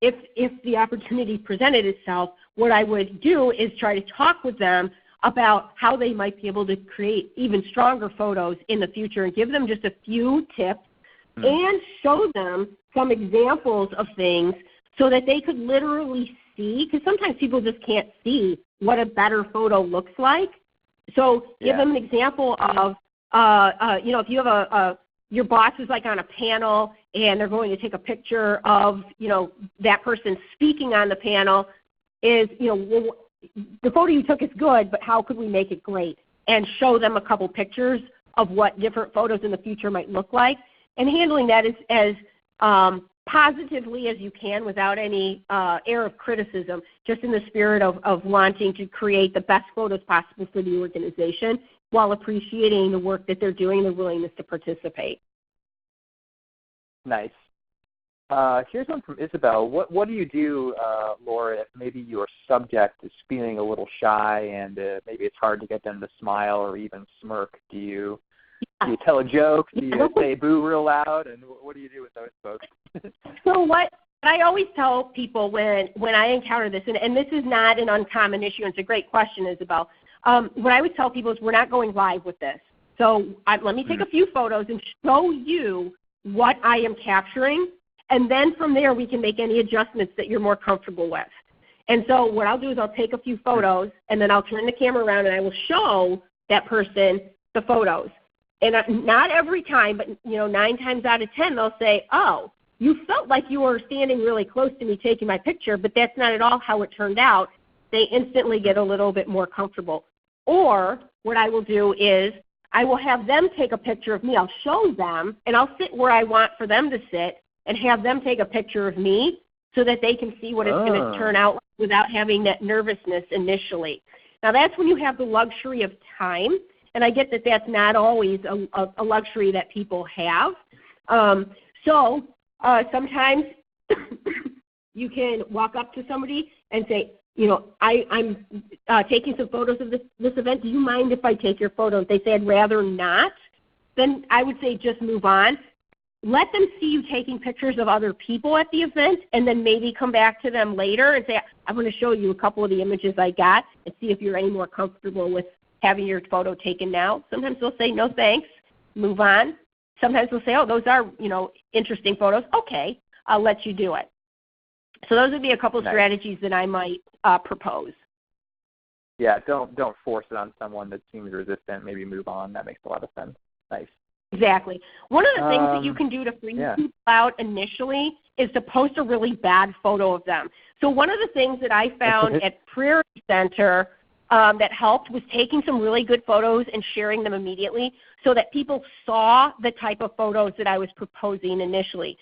if the opportunity presented itself, what I would do is try to talk with them about how they might be able to create even stronger photos in the future and give them just a few tips and show them some examples of things so that they could literally see, because sometimes people just can't see what a better photo looks like. So give them an example of, if you have your boss is like on a panel and they're going to take a picture of, that person speaking on the panel is, the photo you took is good, but how could we make it great? And show them a couple pictures of what different photos in the future might look like, and handling that as positively as you can without any air of criticism, just in the spirit of wanting to create the best photos possible for the organization while appreciating the work that they're doing and the willingness to participate. Nice. Here's one from Isabel. What do you do, Laura, if maybe your subject is feeling a little shy and maybe it's hard to get them to smile or even smirk? Do you tell a joke? Do you say boo real loud? And what do you do with those folks? So what I always tell people when I encounter this, and this is not an uncommon issue, and it's a great question, Isabel, what I would tell people is we're not going live with this. So let me take a few photos and show you what I am capturing, and then from there we can make any adjustments that you're more comfortable with. And so what I'll do is I'll take a few photos, and then I'll turn the camera around and I will show that person the photos. and not every time, but 9 times out of 10, they'll say, "Oh, you felt like you were standing really close to me taking my picture, but that's not at all how it turned out." They instantly get a little bit more comfortable. Or what I will do is I will have them take a picture of me. I'll show them, and I'll sit where I want for them to sit and have them take a picture of me so that they can see what it's going to turn out like without having that nervousness initially. Now, that's when you have the luxury of time, and I get that that's not always a luxury that people have. Sometimes you can walk up to somebody and say, I'm taking some photos of this event. Do you mind if I take your photo? If they say, I'd rather not, then I would say just move on. Let them see you taking pictures of other people at the event, and then maybe come back to them later and say, I'm going to show you a couple of the images I got and see if you're any more comfortable with having your photo taken now. Sometimes they'll say, no thanks, move on. Sometimes they'll say, oh, those are, interesting photos. Okay, I'll let you do it. So those would be a couple of strategies that I might propose. Yeah, don't force it on someone that seems resistant. Maybe move on. That makes a lot of sense. Nice. Exactly. One of the things that you can do to freak people out initially is to post a really bad photo of them. So one of the things that I found at Prairie Center that helped was taking some really good photos and sharing them immediately so that people saw the type of photos that I was proposing initially.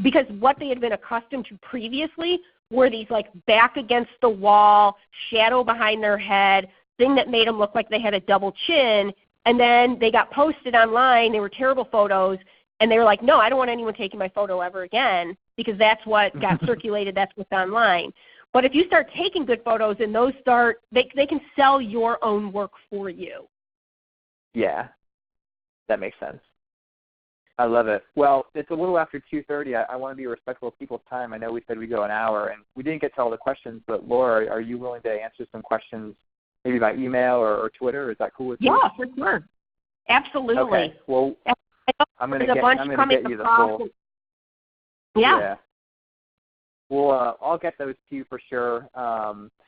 Because what they had been accustomed to previously were these like back against the wall, shadow behind their head, thing that made them look like they had a double chin. And then they got posted online. They were terrible photos. And they were like, no, I don't want anyone taking my photo ever again because that's what got circulated. That's what's online. But if you start taking good photos and those they can sell your own work for you. Yeah, that makes sense. I love it. Well, it's a little after 2:30. I want to be respectful of people's time. I know we said we go an hour, and we didn't get to all the questions, but Laura, are you willing to answer some questions maybe by email or Twitter? Is that cool with you? Yeah, for sure. Absolutely. Okay. Well, I'm going to get you the full. Yeah. Well, I'll get those to you for sure.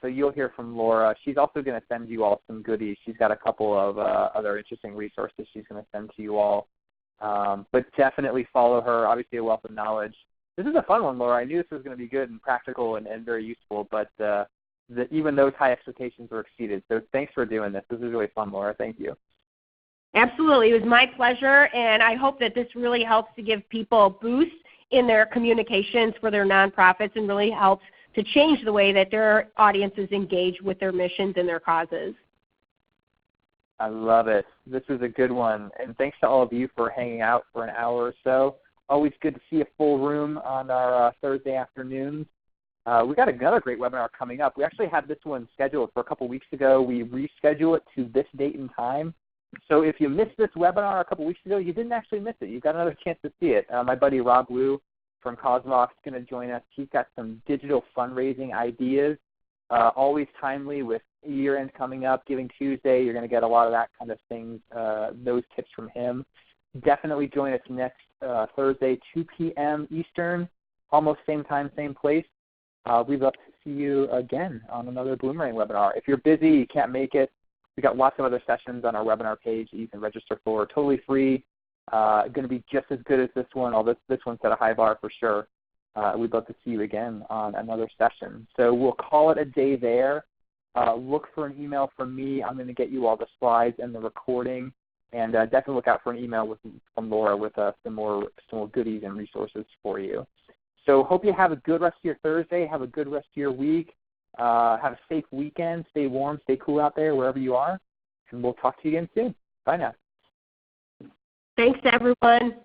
So you'll hear from Laura. She's also going to send you all some goodies. She's got a couple of other interesting resources she's going to send to you all. But definitely follow her. Obviously, a wealth of knowledge. This is a fun one, Laura. I knew this was going to be good and practical and very useful, but even those high expectations were exceeded. So thanks for doing this. This is really fun, Laura. Thank you. Absolutely. It was my pleasure, and I hope that this really helps to give people a boost in their communications for their nonprofits and really helps to change the way that their audiences engage with their missions and their causes. I love it. This was a good one. And thanks to all of you for hanging out for an hour or so. Always good to see a full room on our Thursday afternoons. We got another great webinar coming up. We actually had this one scheduled for a couple weeks ago. We reschedule it to this date and time. So if you missed this webinar a couple weeks ago, you didn't actually miss it. You've got another chance to see it. My buddy Rob Wu from Cosmox is going to join us. He's got some digital fundraising ideas, always timely with year-end coming up, Giving Tuesday. You're going to get a lot of that kind of things, those tips from him. Definitely join us next Thursday, 2 p.m. Eastern, almost same time, same place. We'd love to see you again on another Bloomerang webinar. If you're busy, you can't make it, we got lots of other sessions on our webinar page that you can register for, totally free. Going to be just as good as this one, although this one set a high bar for sure. We'd love to see you again on another session. So we'll call it a day there. Look for an email from me. I'm going to get you all the slides and the recording. And definitely look out for an email from Laura with some more goodies and resources for you. So hope you have a good rest of your Thursday. Have a good rest of your week. Have a safe weekend. Stay warm. Stay cool out there wherever you are. And we'll talk to you again soon. Bye now. Thanks, everyone.